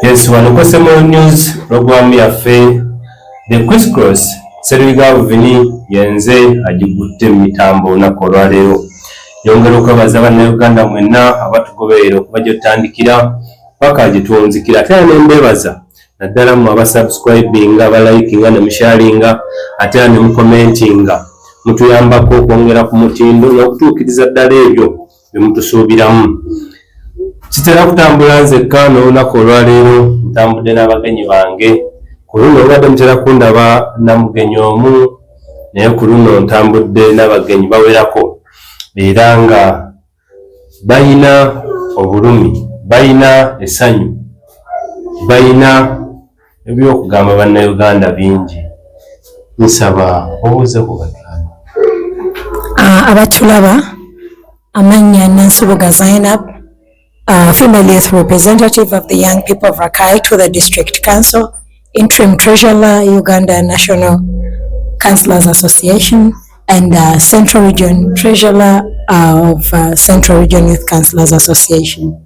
Yes, wanokosemo news program yaffe the Quiz Cross Sseruyiga Vini yenze agigutte mu mitambo olunaku olwaleero. Yongera okwebaza bannayuganda mwenna abatugoberera okuva gye tutandikira paka gye tuwunzikira. Ate era ne mbeebaza naddala mu abasubscribinga, abalikinga ne musharinga, ate era ne mukomentinga. Mutuyambako okwongera ku mutindo n'okutuukiriza ddala ebyo bye mutusuubiramu. Kitera kutambula nzekka n'olunaku olwaleero ntambudde n'abagenyi bange. Ku luno obadde mutera kundaba na mugenyi omu, naye ku luno ntambudde n'abagenyi bawerako era nga bayina obulumi, bayina essanyu, bayina ebyokugamba bannayuganda bingi. Nsaba obuuze ku batulaba. Abatulaba amannya Nansubuga Zainab, female youth representative of the young people of Rakai to the District Council, interim treasurer, Uganda National Councillors Association, and Central Region treasurer of Central Region Youth Councillors Association.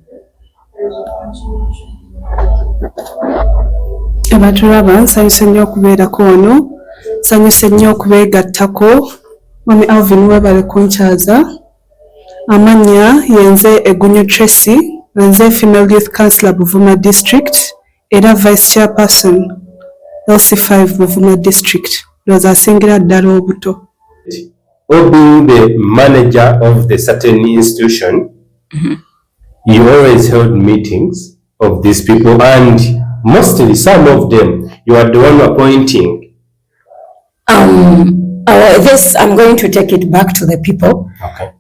Abatulaba nsanyuse nnyo okubeerako wano, nsanyuse nnyo okubeegattako. Mami Alvin webale kunkyaza. Amannya yenze Egunyo Tracy, nze female youth councillor Buvuma District era vice chairperson LC5 Buvuma District. Loza asingira ddala obuto. Or being the manager of the certain institution, you always held meetings of these people, and mostly some of them you are the one appointing. This I'm going to take it back to the people. Okay.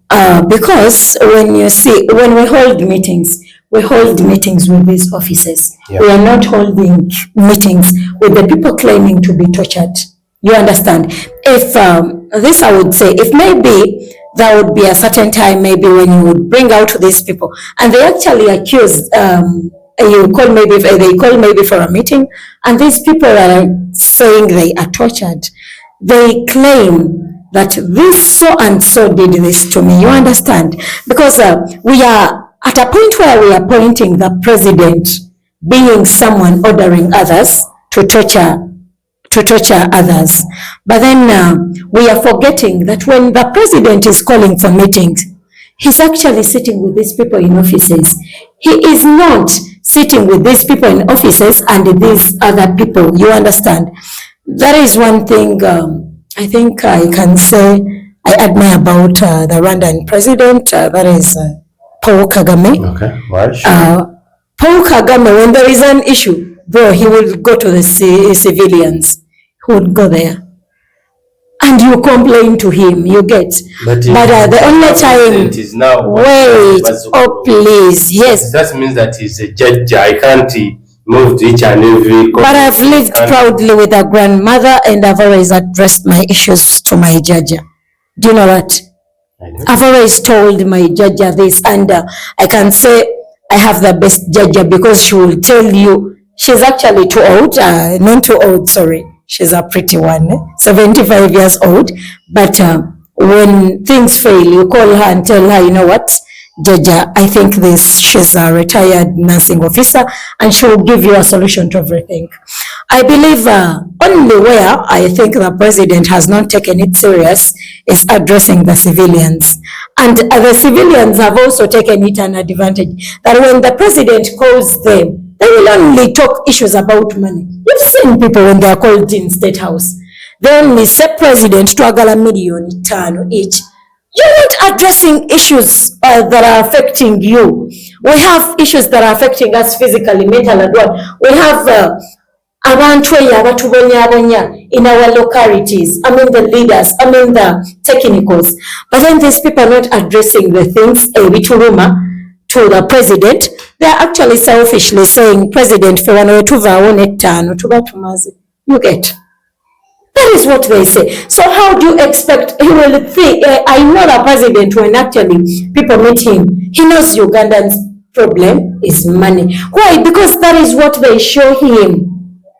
Because when we hold meetings with these officers. Yeah. We are not holding meetings with the people claiming to be tortured. You understand? If this I would say, if maybe there would be a certain time maybe when you would bring out these people and they actually accuse, they call maybe for a meeting and these people are saying they are tortured. They claim that this so and so did this to me. You understand? Because we are at a point where we are pointing the president being someone ordering others to torture others. But then we are forgetting that when the president is calling for meetings, he's actually sitting with these people in offices. He is not sitting with these people in offices and these other people. You understand? That is one thing I think I can say I admire about the Rwandan president. That is Paul Kagame. Okay, why? Paul Kagame, when there is an issue, bro, he will go to the civilians. He would go there. And you complain to him, you get. But the only time, is now wait, oh please, yes. That means that he's a judge. I can't move to each and every. But I've lived proudly with a grandmother and I've always addressed my issues to my judge. Do you know that? I've always told my judge this, and I can say I have the best judge because she will tell you she's actually too old, not too old, sorry. She's a pretty one, 75 years old. But when things fail, you call her and tell her, you know what, Jaja, I think she's a retired nursing officer and she will give you a solution to everything. I believe only where I think the president has not taken it serious is addressing the civilians. And the civilians have also taken it an advantage that when the president calls them, they will only talk issues about money. You've seen people when they are called in State House. They only say president to agala $1,500,000 each. You're not addressing issues that are affecting you. We have issues that are affecting us physically, mentally, and what. We have abantu in our localities, the leaders, the technicals. But then these people are not addressing the things to the president. They are actually selfishly saying, President, you get. That is what they say. So how do you expect he will think? I know the president, when actually people meet him, he knows Ugandans' problem is money. Why? Because that is what they show him.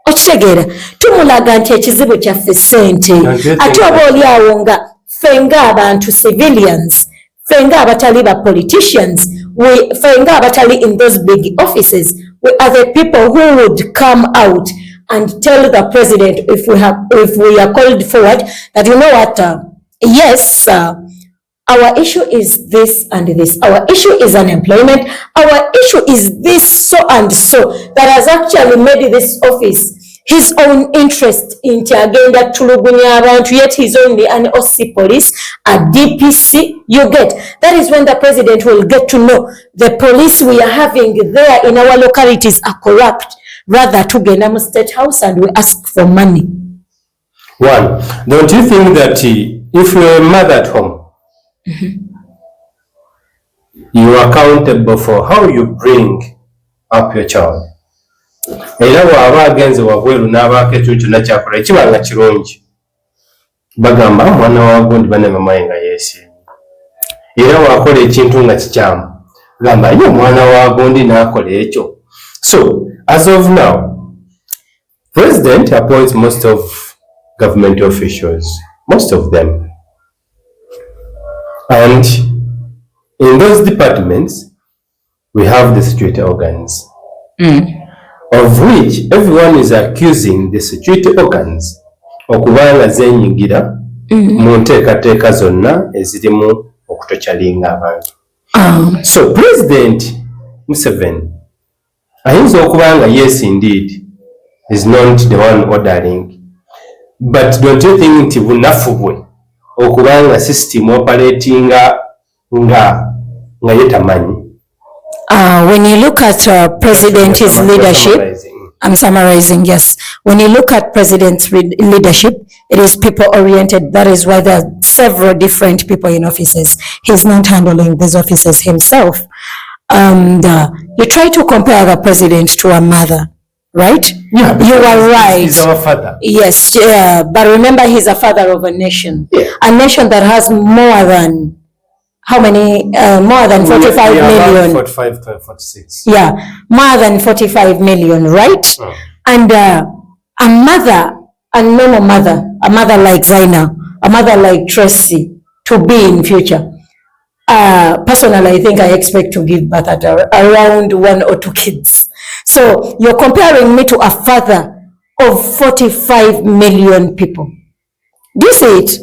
Okitegera tumulaga nti ekizibu kyaffe ssente ate oba oli awo nga ffe ng'abantu civilians, ffe ng'abatali ba politicians, ffe ng'abatali in those big offices, we are the people who would come out and tell the president if we are called forward that, you know what, yes, our issue is this and this. Our issue is unemployment. Our issue is this so and so that has actually made this office his own interest in agenda tulugunya abantu, yet he's only an OC police, a DPC. You get that is when the president will get to know the police we are having there in our localities are corrupt. Rather to Genam State House and we ask for money. One, don't you think that if you're a mother at home, you are accountable for how you bring up your child? Era waba agenze wabweru n'abaako ekintu kyonna kyakola ekibanga kirungi bagamba mwana wa gundi bane mamaye nga yeesiimye, era wakola ekintu nga kikyamu gamba ye mwana wa gundi n'akola ekyo. So as of now, President appoints most of government officials, most of them, and in those departments we have the security organs. Of which everyone is accusing the security organs okubanga zenyigira mu nteekateeka zonna ezirimu okutokyalinga abantu. So President Museveni ayinza okubanga yes indeed is not the one ordering, but don't you think nti bunafu bwe okubanga system operatinga nga yetamanyi? When you look at President's leadership, I'm summarizing, yes. When you look at President's leadership, it is people-oriented. That is why there are several different people in offices. He's not handling these offices himself. You try to compare the president to a mother, right? Yeah, you are right. He's our father. Yes, but remember he's a father of a nation. Yeah. A nation that has more than how many? More than 45 million. 45 to 46. Yeah, more than 45 million, right? And a mother, a normal mother, a mother like Zaina, a mother like Tracy, to be in future. Personally, I think I expect to give birth at around 1 or 2 kids. So you're comparing me to a father of 45 million people. Do you see it?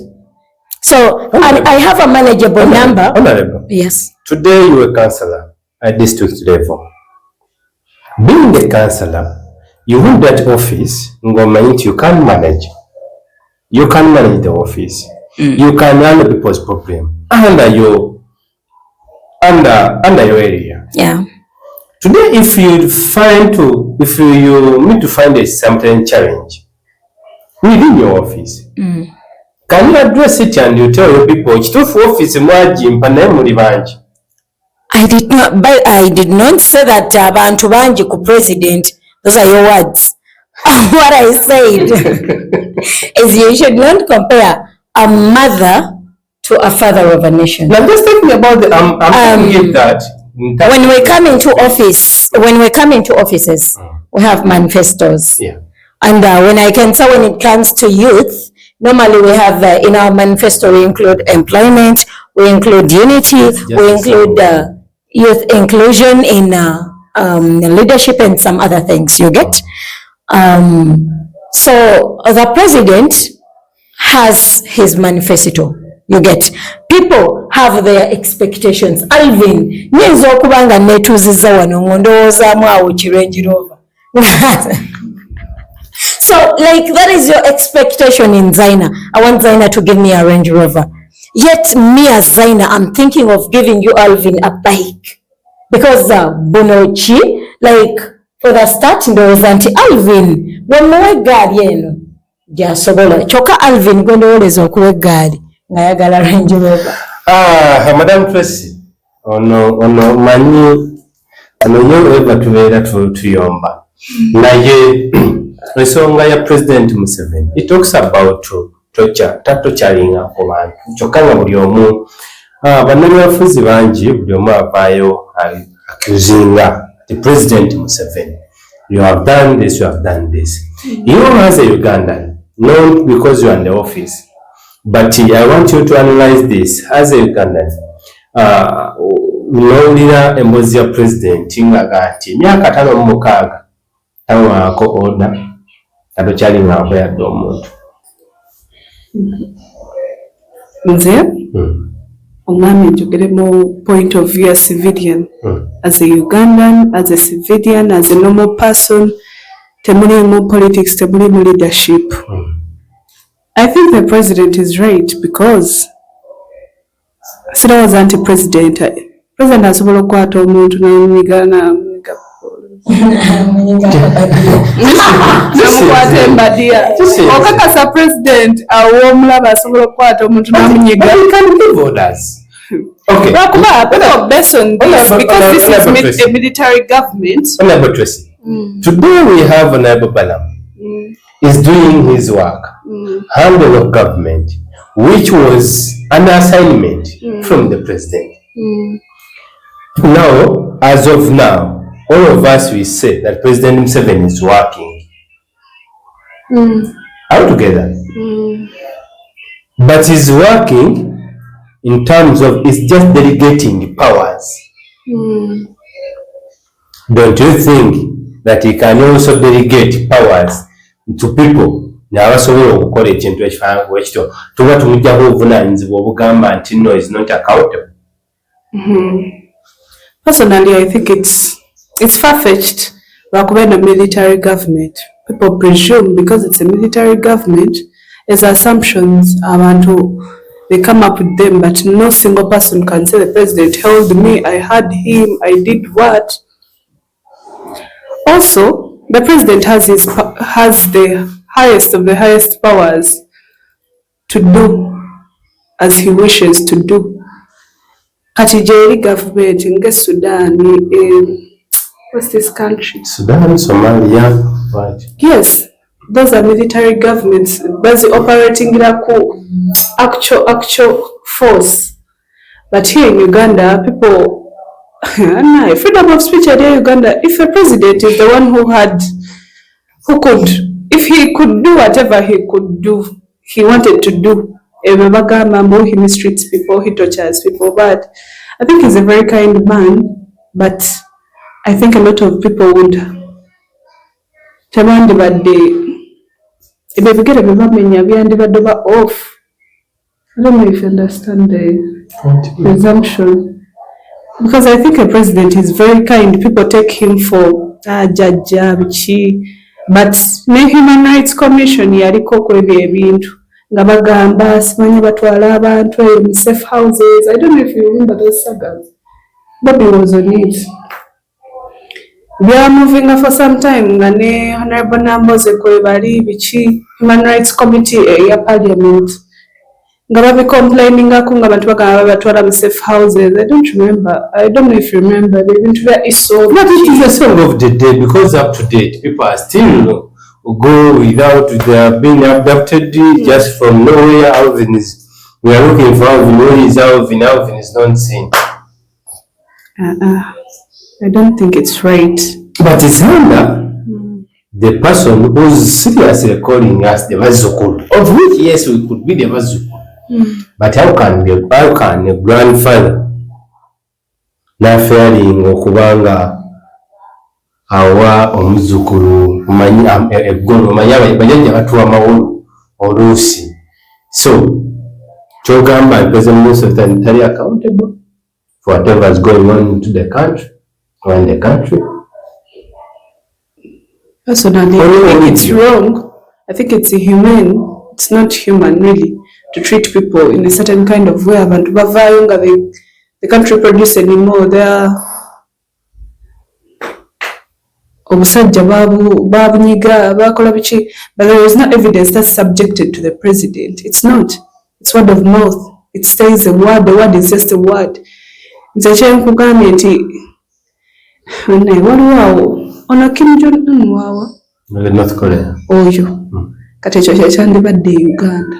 So I have a manageable number. Honorable. Yes. Today you are a councillor at district level. Being a councillor, you hold that office, you can manage. You can manage the office. You can handle people's problem under your area. Yeah. Today, if you need to find a certain challenge within your office, can you address it and you tell your people, office I did not say that abantu banji ku president. Those are your words. What I said is you should not compare a mother to a father of a nation. I'm just talking about that. When we come into offices, we have manifestos. Yeah. And when I can say when it comes to youth, normally we have in our manifesto we include employment, we include unity, we include youth inclusion in leadership and some other things. You get? So the president has his manifesto. You get? People have their expectations. Alvin, nyenzo okubanga netuziza wano ngondowoozamu awo Range Rover. So like that is your expectation in Zaina. I want Zaina to give me a Range Rover. Yet me as Zaina, I'm thinking of giving you Alvin a bike. Because Bonochi, like for the start ndoza anti Alvin, wamuwe gari yenu. Jasobola. Choka Alvin gondowoleza okuwe gari. Ngayagala Range Rover. Madam Tracy, ono manyi ano eva tubeera tuyomba naye ensonga ya President Museveni, it talks about tatokyalinga ku bantu kyokka nga buli omu bannabyabufuzi bangi buli omu avaayo accusinga the President Museveni, you have done this, you have done this. You as a Ugandan, not because you are in the office, but I want you to analyze this as a Ugandan. N'owulira emboozi ya pulezidenti ng'aga nti emyaka 56 tawaako oda nga tokyali ng'anko yadde omuntu. Nze omwami njogere mu point of view as civilian, as a Ugandan, as a civilian, as a normal person, temuli mu politics, temuli mu leadership. I think the president is right because sirowooza nti president asobola okukwata omuntu n'amuyigana namukwata embadiya. Okakasa president awo omulaba asobola okukwata omuntu n'amunyiga. Lwakuba people based on this because this is a military government. Honorable Tracy, today we have Honorable Balam is doing his work, handle of government, which was an assignment from the president. Now, as of now, all of us will say that President Museveni is working all together. But he's working in terms of it's just delegating powers. Don't you think that he can also delegate powers to people? N'abasobola okukola ekintu ekifaanana bwekityo tuba tumugjaho obuvunaanyizibwa obugamba nti no is not accountable. Personally, I think it's far-fetched. Lwakuba in a military government, people presume because it's a military government, as assumptions abantu they come up with them, but no single person can say the president held me, I had him, I did what. Also, the president has the highest of the highest powers to do as he wishes to do. Kati jeri government in Sudan, what's this country? Sudan, Somalia, what? Yes, those are military governments. That's operating in actual force. But here in Uganda, people, freedom of speech in Uganda. If a president is the one who could, if he could do whatever he could do, he wanted to do. He mistreats people, he tortures people, but I think he's a very kind man. But I think a lot of people would tell off. I don't know if you understand the presumption. Because I think a president is very kind. People take him for judge, but the Human Rights Commission yaliko kwebyo ebintu nga bagamba simanyi batwala abantu in safe houses. I don't know if you remember those sagas. Bobby was on it. We are moving for some time nga ne Honorable Namboze kwebali bichi Human Rights Committee ya Parliament nga babi complaining nga abantu bagamba batwala mu safe houses. I don't remember. I don't know if you remember. The event where is so. But it is a song of the day because up to date people are still go without their being abducted just from nowhere. Alvin is, we are looking for Alvin. Where is Alvin? Alvin is not seen. I don't think it's right. But it's under the person who's seriously calling us the Vazukul, of which yes we could be the Vazukul. But how can a grandfather na fearing okubanga awa omuzukulu eggolo bajjajja batuwa mawulu oluusi. So kyogamba President Museveni tali accountable for whatever is going on into the country or in the country. Personally, I think it's wrong. I think it's inhumane. It's not human really to treat people in a certain kind of way. Abantu bavayo nga they can't reproduce anymore. They are obusajja babunyiga bakola biki, but there is no evidence that's subjected to the president. It's not. It's word of mouth. It says a word. The word is just a word. Nze kyenkugambye nti waliwo ono Kim Jong-un waawa North Korea oyo kati ekyo kyekyandibadde e Uganda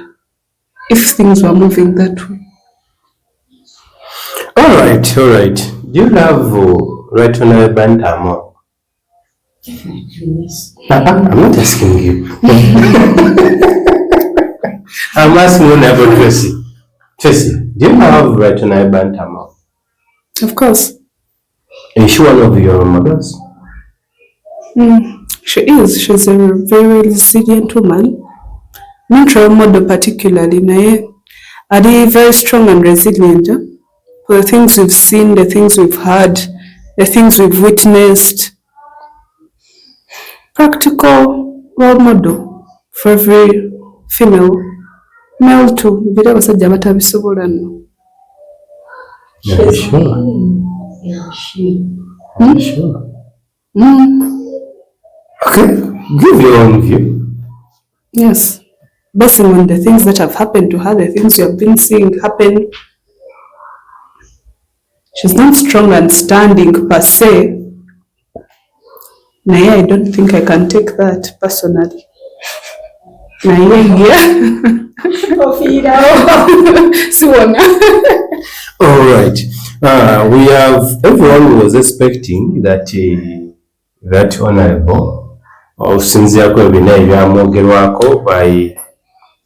if things were moving that way. All right. Do you love Right Honorable Bantamo? Yes. I'm not asking you. I'm asking Honorable Tracy. Tracy, do you love Right Honorable Bantamo? Of course. Is she one of your models? She is. She's a very resilient woman. Not role model particularly, naye are very strong and resilient. For the things we've seen, the things we've heard, the things we've witnessed. Practical role model for every female, male too. Bira abasajja batabisobola nno. Yeah, sure. Sure. Okay, give your own view. Yes. Basing on the things that have happened to her, the things you have been seeing happen. She's not strong and standing per se. Naye I don't think I can take that personally. Naye siwona. All right. We have, everyone was expecting that that honorable okusinziirako ebina ebyamwogerwako by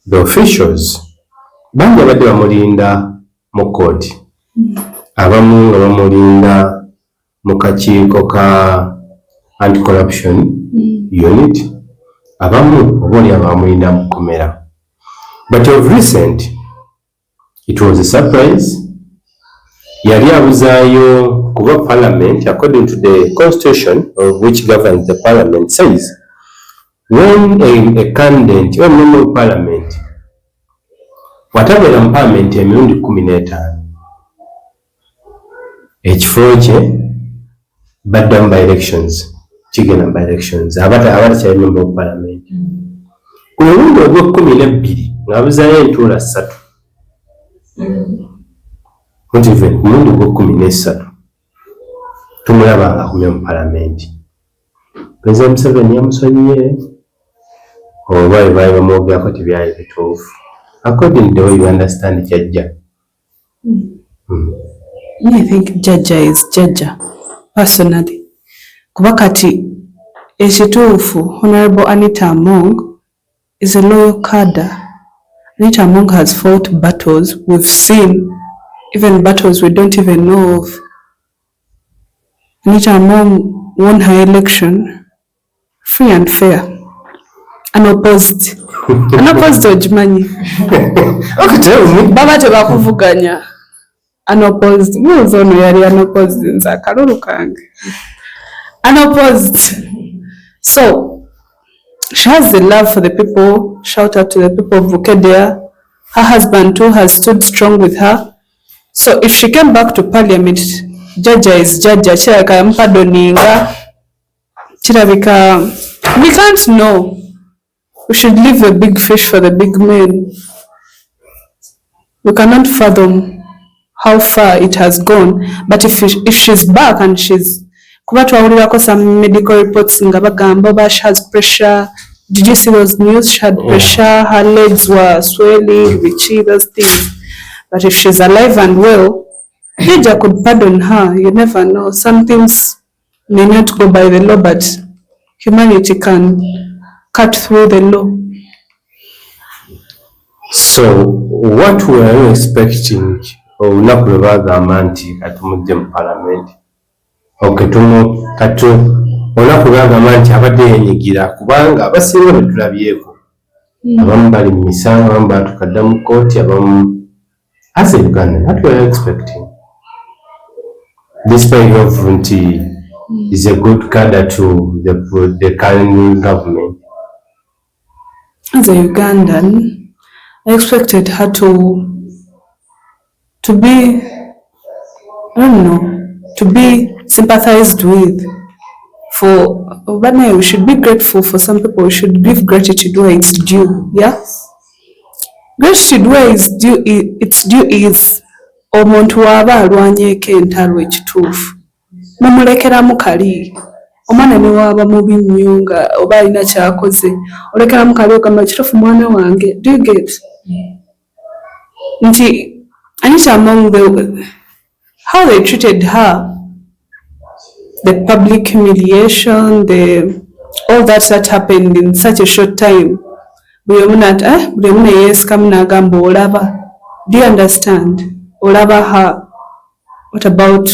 the officials bangi abadde bamulinda mu kooti, abamu nga bamulinda mu kakiiko ka anti-corruption unit, abamu obaoli abamulinda mu kkomera. But of recent, it was a surprise. Yali abuzaayo kuba parliament, according to the constitution of which governs the parliament, says when a candidate or member of parliament watabeera mu parliament emirundi 15 ekifo kye baddamu by elections, kigenda by elections, abatakyali member of parliament ku mulundi ogw'12 ng'abuzaayo entuula 3 not even ku mulundi ogw'13 tumulaba nga akumye mu parliament. President Museveni yamusonyiye oba ebyali bamwogerako tebyali bituufu according to the way you understand Jajja. I think Jajja is Jajja personally. Kuba kati ekituufu Honorable Anita Among is a loyal cadre. Anita Among has fought battles we've seen, even battles we don't even know of. Anita Among won her election free and fair. Unopposed. Unopposed ojimanyi. Okay, tell me. Baba tebakuvuganya. Unopposed. Muzi ono yali unopposed nze akalulu kange. Unopposed. So, she has the love for the people. Shout out to the people of Bukedea. Her husband too has stood strong with her. So if she came back to parliament, Jajja is Jajja. Kirabika yamupadoninga. Kirabika, we can't know. We should leave the big fish for the big men. We cannot fathom how far it has gone. But if she's back and she's kuba twawulirako some medical reports nga bagamba she has pressure. Did you see those news? She had pressure, her legs were swelling, witchy, those things. But if she's alive and well, Jajja could pardon her. You never know. Some things may not go by the law, but humanity can cut through the law. So what were you expecting olunaku lwe bagamba nti katumudde mu parliament? Okay, olunaku lwe bagamba nti abadde yenyigira kubanga abasinga be tulabyeko abamu bali mu misango, abamu batukadda mu kooti, abamu. As a Ugandan, what were you expecting? Despite of nti is a good cadre to the current government. As a Ugandan, I expected her to be, I don't know, to be sympathized with. But no, we should be grateful for some people. We should give gratitude where it's due. Yeah? Gratitude where it's due is omuntu waba alwanyeeko entalo ekituufu mumulekeramu kali. Omwana ne waba mubi nnyo nga oba alina kyakoze olekeramu kali ogamba kituufu mwana wange. Do you get? Nti Anita Among how they treated her, the public humiliation, all that happened in such a short time. Buli omu yeesikamu n'agamba olaba. Do you understand? Olaba her. What about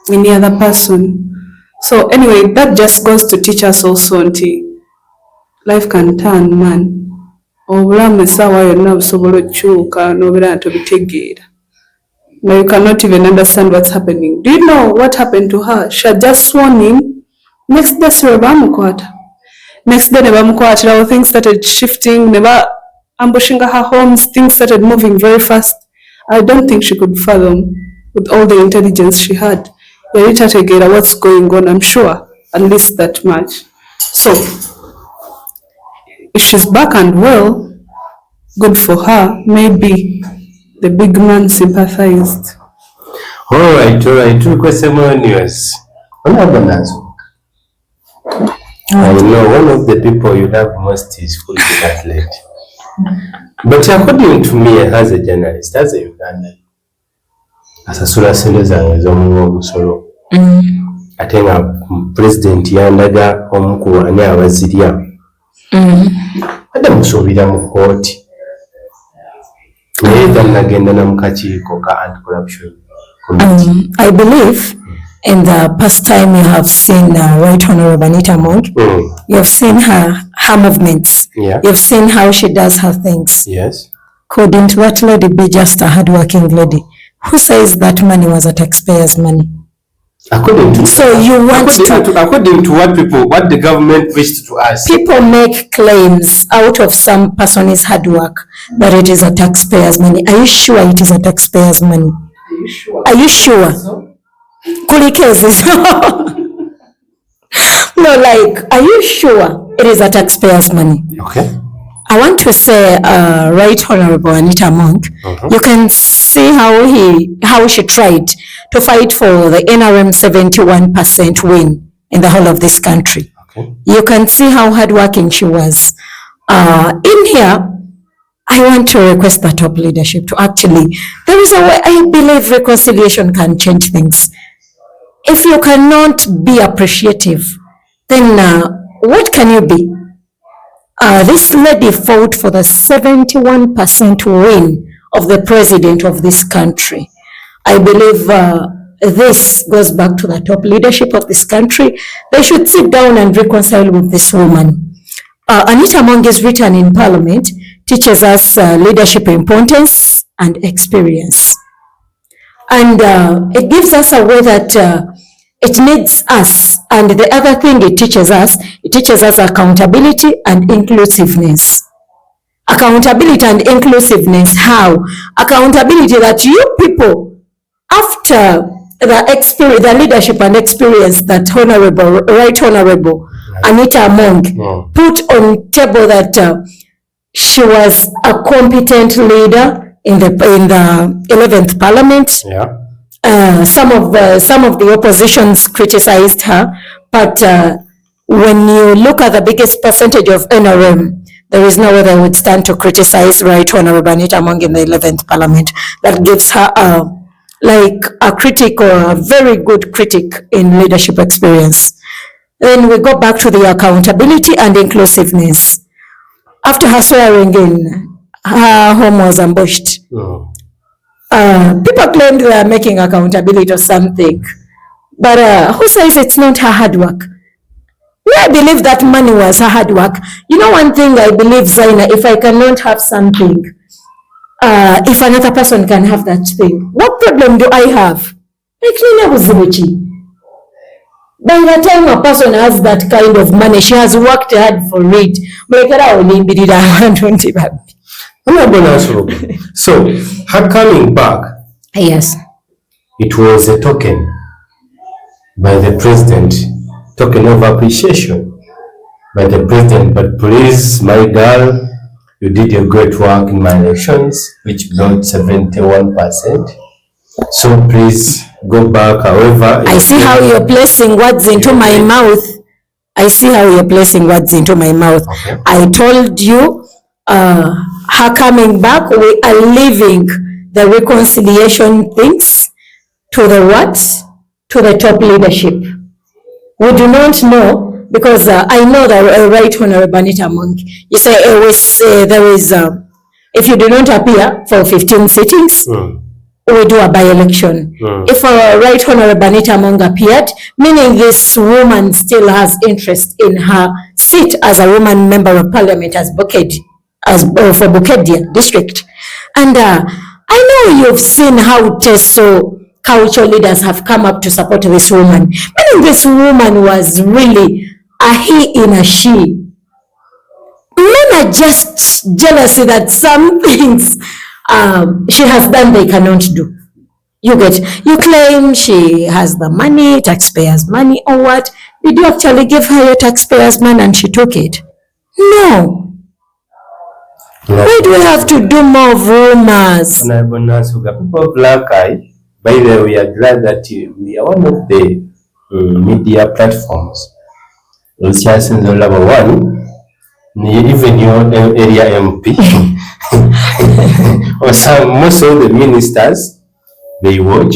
any other person. So anyway, that just goes to teach us also nti life can turn, man. Obulamu essaawa yonna busobola okukyuka n'obeera nga tobitegeera. Now you cannot even understand what's happening. Do you know what happened to her? She had just sworn in. Next day siwe bamukwata. Next day ne bamukwatira, things started shifting, ne ba ambushing her homes, things started moving very fast. I don't think she could fathom with all the intelligence she had. Yali tategeera what's going on, I'm sure, at least that much. So, if she's back and well, good for her. Maybe the big man sympathized. All right. Request more news. I know one of the people you love most is football athlete. But according to me, as a journalist, as a Ugandan, asasula sente zange z'omuwa omusolo. Ate nga president yandaga omukulu ani abazirya. Ate musuubira mu kooti. Naye nagenda na mu kakiiko ka anti-corruption committee. I believe in the past time you have seen Right Honorable Anita Among. You have seen her movements. Yeah. You've seen how she does her things. Yes. Couldn't that lady be just a hardworking lady? Who says that money was a taxpayer's money? According to what the government wished to us. People make claims out of some person's hard work that it is a taxpayer's money. Are you sure it is a taxpayer's money? Are you sure? Kuli cases. No, like, are you sure it is a taxpayer's money? Okay. I want to say, Right Honorable Anita Among, you can see how she tried to fight for the NRM 71% win in the whole of this country. Okay. You can see how hardworking she was. In here, I want to request the top leadership to actually, there is a way I believe reconciliation can change things. If you cannot be appreciative, then what can you be? This lady fought for the 71% win of the president of this country. I believe this goes back to the top leadership of this country. They should sit down and reconcile with this woman. Anita Among is written in Parliament, teaches us leadership importance and experience. And it gives us a way that it needs us. And the other thing it teaches us accountability and inclusiveness. Accountability and inclusiveness, how? Accountability that you people, after the leadership and experience that Right Honorable Anita Among put on table, that she was a competent leader in the 11th Parliament. Yeah. Some of the oppositions criticized her, but when you look at the biggest percentage of NRM, there is no way they would stand to criticize Right Honorable Anita Among in the 11th Parliament. That gives her a critic, or a very good critic in leadership experience. Then we go back to the accountability and inclusiveness. After her swearing in, her home was ambushed. People claimed they are making accountability or something, but who says it's not her hard work? I believe that money was her hard work. You know, one thing I believe, Zaina, if I cannot have something, if another person can have that thing, what problem do I have? By the time a person has that kind of money, she has worked hard for it. So, her coming back, Yes. it was a token by the president, token of appreciation by the president. But please, my girl, you did a great work in my elections, which brought 71%. So please go back. However, I see how you're placing words into my mouth. I see how you're placing words into my mouth. Okay. I told you, her coming back, we are leaving the reconciliation things to the what? To the top leadership. We do not know, because I know that Right Honorable Anita Among, you say there is, if you do not appear for 15 sittings, we do a by-election. If Right Honorable Anita Among appeared, meaning this woman still has interest in her seat as a woman member of parliament as for Bukeddia district. And I know you've seen how Teso cultural leaders have come up to support this woman. Meaning this woman was really a he in a she. Men are just jealousy that some things she has done they cannot do. You claim she has the money, taxpayers' money, or what? Did you actually give her your taxpayers' money and she took it? No. Why do we have to do more rumors? Honorable Nansuga, people of Black Eye, by the way, we are glad that we are one of the media platforms. Lucian's level one, even your area MP, or most of the ministers, they watch.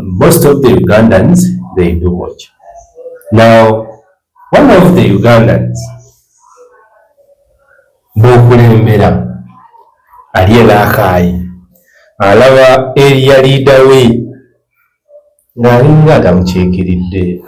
Most of the Ugandans, they do watch. Now, one of the Ugandans, Bokulembera, Ariela Kai, alaba area leader we, ngalinga tamuchekiridde.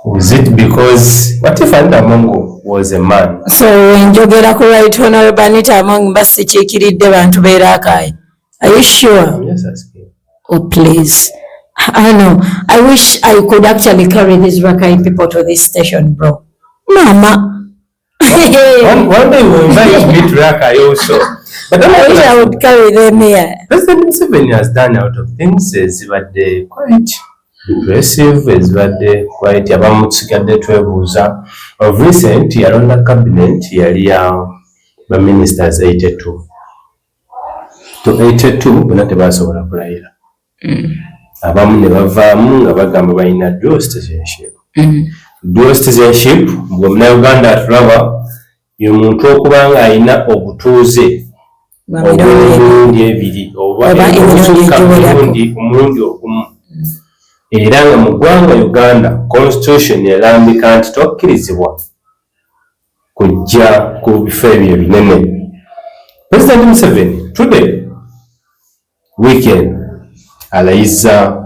Was it because what if Anita Among was a man? So when njogera ku Right Honorable Anita Among basichekiridde bantu beerakai. Are you sure? Yes, asking. Oh please. I know. I wish I could actually carry these Rakai people to this station, bro. Mama. One day we'll invite me to Rakai also. But I wish I would carry them here. President Museveni has done out of things but they quite depressive, but they quite abamutsigadde twebuuza. Of recent, yalonda cabinet yali the ministers 82. To 82 bonna tebasobola kulayira. Abamu ne bavaamu nga bagamba balina dual citizenship. Dual citizenship Munnayuganda atulaba ye muntu okuba nga alina obutuuze obw'emirundi ebiri oba omulundi ogumu. Era nga mu ggwanga Uganda constitution erambika nti tokkirizibwa kujja ku bifo ebyo ebinene. President Museveni today weekend alayizza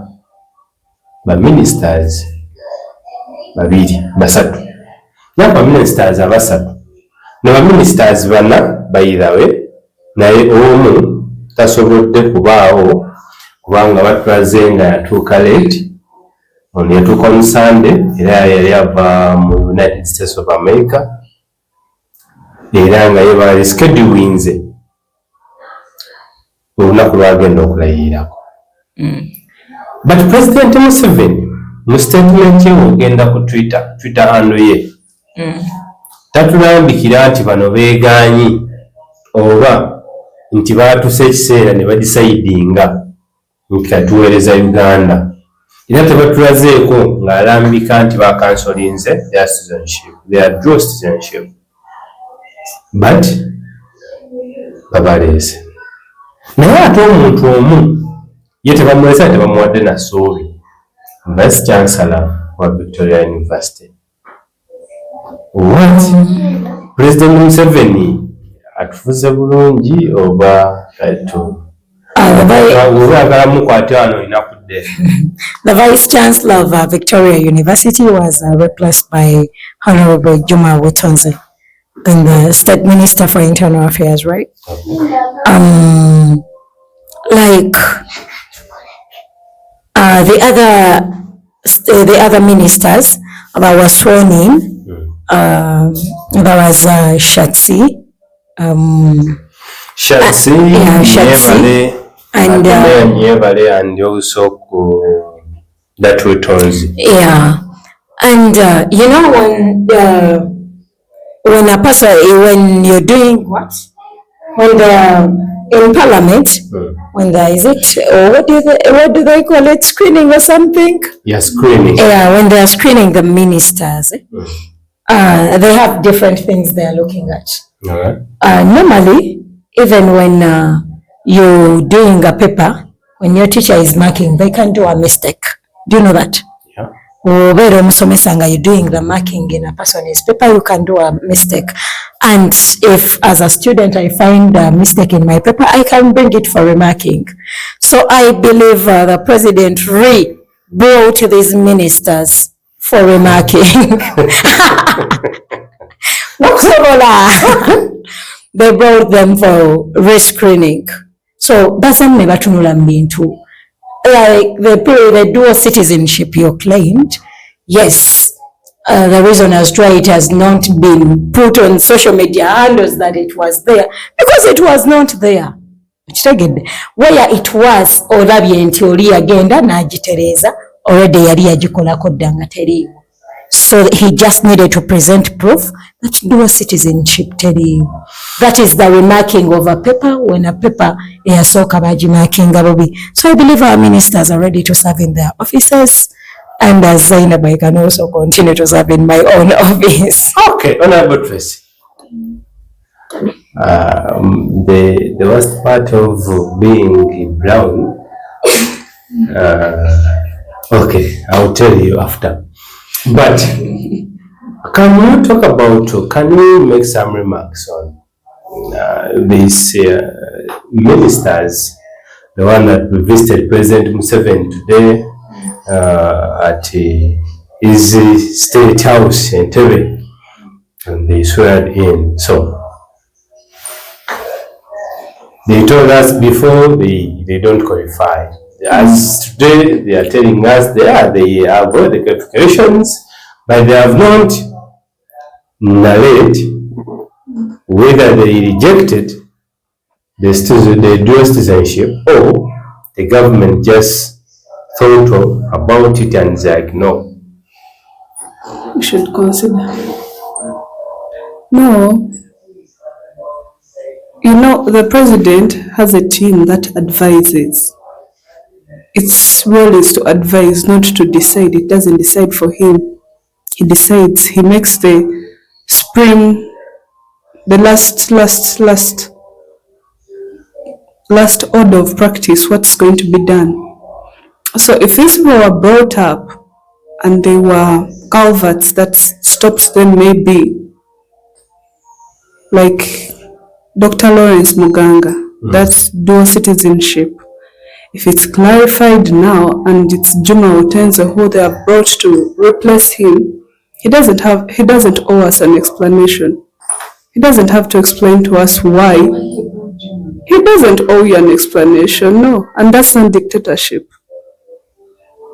baministers basatu n'abaministers abasatu ne baministers bana bayirawe naye omu tasobodde kubaawo kubanga batulaze nga yatuuka late. Ono yatuuka on Sunday era yali ava mu United States of America era nga ye bali schedulinze olunaku lwagenda okulayirako. But President Museveni mu statement ye ogenda ku Twitter handle ye tatulambikira nti bano beegaanyi oba nti baatuse ekiseera ne badicidinga nti katuweereza Uganda. Era tebatulazeeko ng'alambika nti bakansolinze their citizenship, their dual citizenship. But babaleese. Naye ate omuntu omu ye tebamulesa tebamuwadde na ssuubi. Vice Chancellor wa Victoria University. What? President Museveni atufuze bulungi oba The Vice Chancellor of Victoria University was replaced by Honorable Juma Wetonze, and the State Minister for Internal Affairs, right? Like the other ministers that were sworn in, there was Shatsi, and also that Wetonze. Yeah, and you know when a person, when you're doing what, when they're in Parliament, when there is it, or what do they call it, screening or something? Yeah, screening. Yeah, when they're screening the ministers, they have different things they're looking at. Normally, even when you're doing a paper, when your teacher is marking, they can do a mistake. Do you know that? Yeah. obeera omusomesa nga you're doing the marking in a person's paper, you can do a mistake. And if as a student I find a mistake in my paper, I can bring it for remarking. So I believe the president brought these ministers for remarking. They brought them for rescreening. So that's me batunula mbintu. Like the dual citizenship you claimed, yes, the reason as to why it has not been put on social media handles that it was there, because it was not there. Where it was, olabye nti oli agenda n'agitereza, already yali yagikolako dda nga teriiwo. So he just needed to present proof that dual citizenship teriiwo. That is the remarking of a paper when a paper eyasooka bagimarkinga bubi. So I believe our ministers are ready to serve in their offices, and as Zainab, I can also continue to serve in my own office. Okay, Honorable Tracy. The worst part of being brown, okay, I'll tell you after. But can you talk about, can you make some remarks on these ministers, the one that visited President Museveni today at his state house in Entebbe, and they swear in. So they told us before they don't qualify. As today they are telling us they have all the qualifications, but they have not narrate whether they rejected the dual citizenship or the government just thought about it and is like, no. We should consider. No. You know, the president has a team that advises. Its role is to advise, not to decide. It doesn't decide for him. He decides. He makes the spring, the last order of practice, what's going to be done. So if these people were brought up and they were culverts that stops them, maybe like Dr. Lawrence Muganga, that's dual citizenship. If it's clarified now and it's Juma Otenza who they have brought to replace him, he doesn't owe us an explanation. He doesn't have to explain to us why. He doesn't owe you an explanation, no. And that's not dictatorship.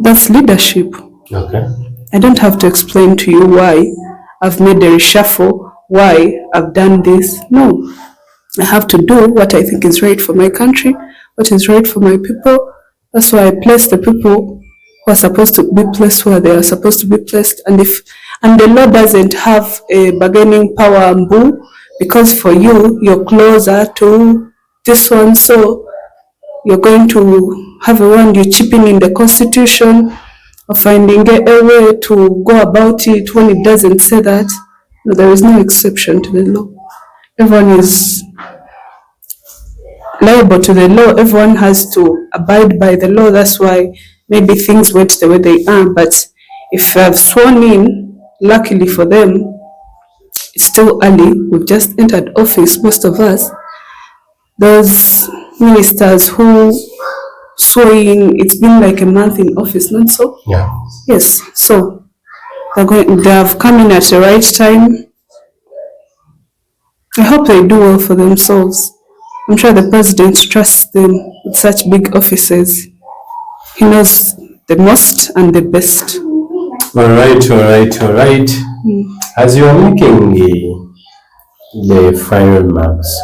That's leadership. Okay. I don't have to explain to you why I've made a reshuffle, why I've done this. No. I have to do what I think is right for my country, what is right for my people. That's why I place the people who are supposed to be placed where they are supposed to be placed. And the law doesn't have a bargaining power, Mbu, because for you, you're closer to this one, so you're going to have a one, you're chipping in the constitution or finding a way to go about it when it doesn't say that. No, there is no exception to the law. Everyone is liable to the law. Everyone has to abide by the law. That's why maybe things went the way they are. But if I've sworn in, luckily for them, it's still early. We've just entered office, most of us. Those ministers who swore in, it's been like a month in office, not so? Yeah. Yes. So they have come in at the right time. I hope they do well for themselves. I'm sure the president trusts them with such big offices. He knows the most and the best. All right. As you are making the final remarks,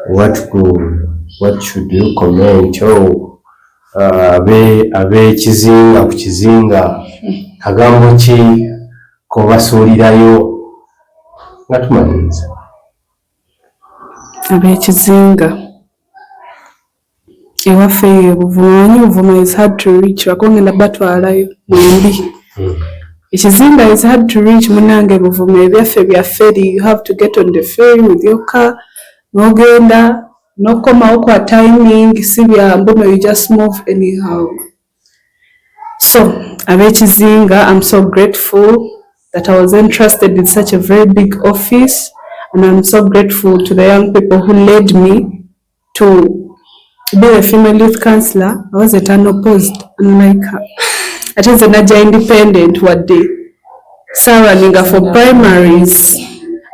what should you comment? Abe kizinga ku kizinga kagambo ki kobasuulirayo nga tumaliriza. Abekizinga ewaffe Buvuma is hard to reach. Bakongenda batwalayo mwembi. Ekizinga is hard to reach. Munange Buvuma ebyaffe bya ferry. You have to get on the ferry with your car. Nogenda nokomawo kwa timing. Si bya mbuno, you just move anyhow. So Abekizinga, I'm so grateful that I was entrusted with such a very big office, and I'm so grateful to the young people who led me to be a female youth councillor. I wasn't unopposed, unlike her. Ate nze najja independent wadde saawaninga for primaries.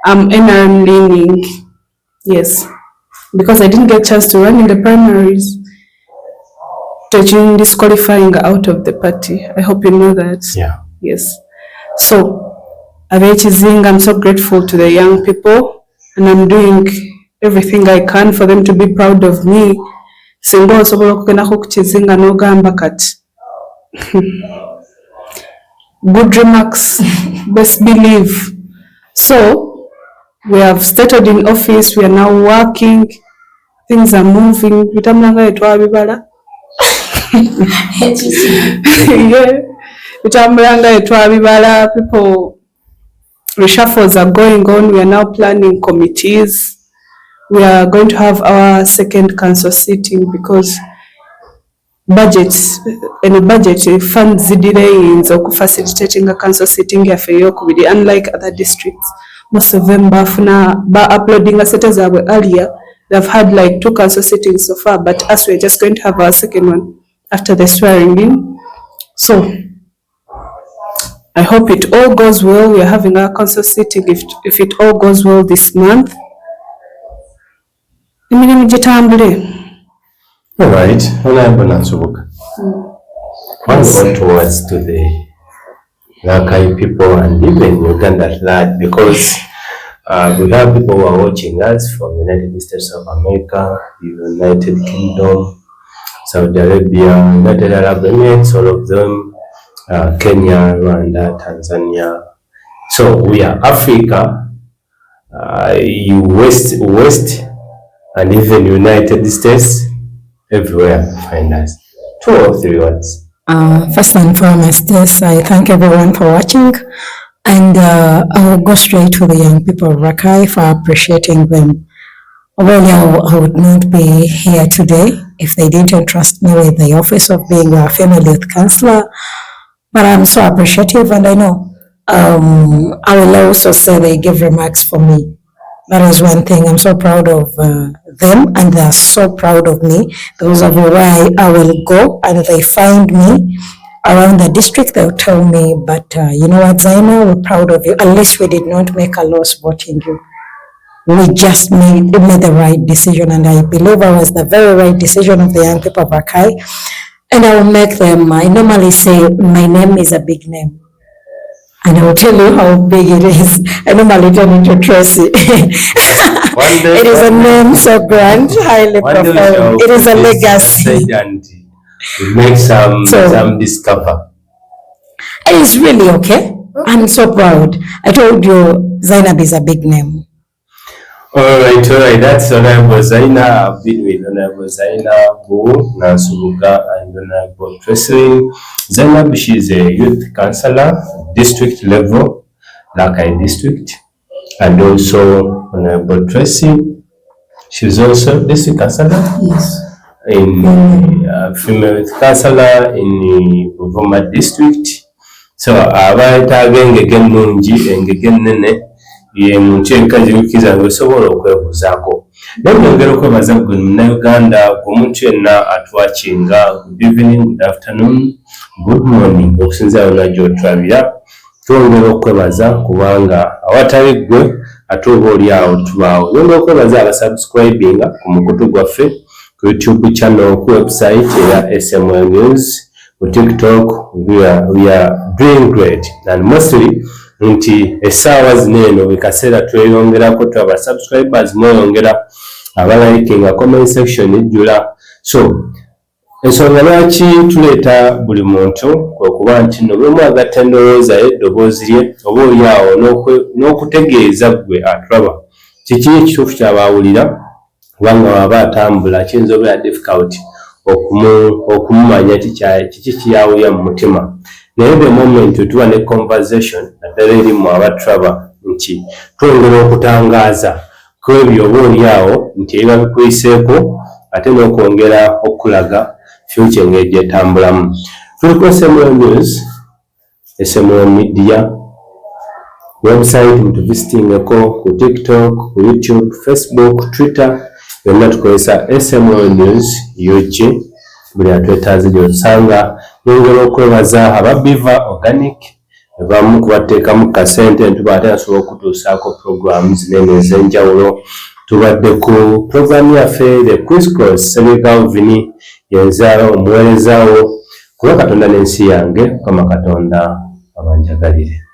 I'm NRM leaning, yes, because I didn't get a chance to run in the primaries. Touching disqualifying out of the party. I hope you know that. Yeah. Yes. So, Abekizinga, I'm so grateful to the young people, and I'm doing everything I can for them to be proud of me. Singa osobola okugendako ku Kizinga n'ogamba kati. Good remarks, best believe. So, we have started in office, we are now working, things are moving. Bitambulanga etwabibala. Yeah, bitambulanga etwabibala. People, reshuffles are going on. We are now planning committees. We are going to have our second council sitting because budgets and budget funds delays or facilitating a council sitting yaffe ey'okubiri. Unlike other districts, most of them ba uploading a setters earlier. They've had like 2 council sittings so far, but us we're just going to have our second one after the swearing in. So I hope it all goes well. We are having our council sitting if it all goes well this month. Emirimu gitambule. All right, Honorable Nansubuga. One more towards to the Rakai people and even Uganda at large, because we have people who are watching us from the United States of America, the United Kingdom, Saudi Arabia, United Arab Emirates, all of them, Kenya, Rwanda, Tanzania. So we are Africa, West, and even United States, everywhere find us. 2 or 3 words. First and foremost, yes, I thank everyone for watching, and I'll go straight to the young people of Rakai for appreciating them. Well, I would not be here today if they didn't entrust me with the office of being a female youth councillor, but I'm so appreciative, and I know I will also say they give remarks for me. That is one thing. I'm so proud of them, and they are so proud of me because of where I will go, and they find me around the district. They'll tell me, but you know what, Zaina, we're proud of you. At least we did not make a loss voting you. We just made the right decision, and I believe it was the very right decision of the young people of Rakai. And I will make them, I normally say my name is a big name. And I will tell you how big it is. I normally turn into Tracy. It is a name so grand, highly profound. It is a legacy. We make some discover. It is really okay. I'm so proud. I told you, Zainab is a big name. All right. That's Honorable Zaina. I've been with Honorable Zaina, Bo, Nansubuga, and Honorable Tracy. Zainab, she is a youth councillor, district level, Rakai district, and also Honorable Tracy. She's also district councillor. Yes. In female youth councillor in Buvuma district. So abaitaga engege ennungi, engege ennene, ye muntu enkazi wikiza ng'osobola okwebuuzaako. Naye nyongera okwebaza gwe Munnayuganda, omuntu yenna atwakinga, good evening, good afternoon, good morning, okusinziira wonna gy'otulabira. Twongera okwebaza kubanga awatali ggwe ate oba oli awo tubaawo. Nyongera okwebaza abasubscribinga ku mukutu gwaffe ku YouTube channel, ku website eya SML News, ku TikTok. We are doing great, and mostly nti essaawa zino eno buli kaseera tweyongerako, twaba subscribers mweyongera, abalikinga comment section ejjula. So ensonga lwaki tuleeta buli muntu kwe kuba nti nno bwe mwagatta endowooza ye, eddoboozi lye, oba oli awo n'okutegeeza ggwe atulaba kiki ekituufu ky'abaawulira, kubanga waba atambula kiyinza obeera difficult okumumanya kiki kiyawulira mu mutima. Naye the moment tuba ne conversation naddala erimu abatulaba nti twongera okutangaaza ku ebyo oba oli awo nti ebiba bikuyiseeko, ate n'okwongera okulaga future ng'ejja etambulamu. Tuli ku SML News, SMO Media website mutuvisitingeko ku TikTok, ku YouTube, Facebook, Twitter, yonna tukozesa SMO News UG. Buli atwetaaze gy'osanga. Nyongera okwebaza aba Biva Organic bamu kubateekamu kasente ntubate asobola okutuusaako programs nene ez'enjawulo. Tubadde ku programu yaffe The Crisscross Senegal Vini yenzaala omuweerezaawo kuba Katonda n'ensi yange Mukama Katonda abanjagalire.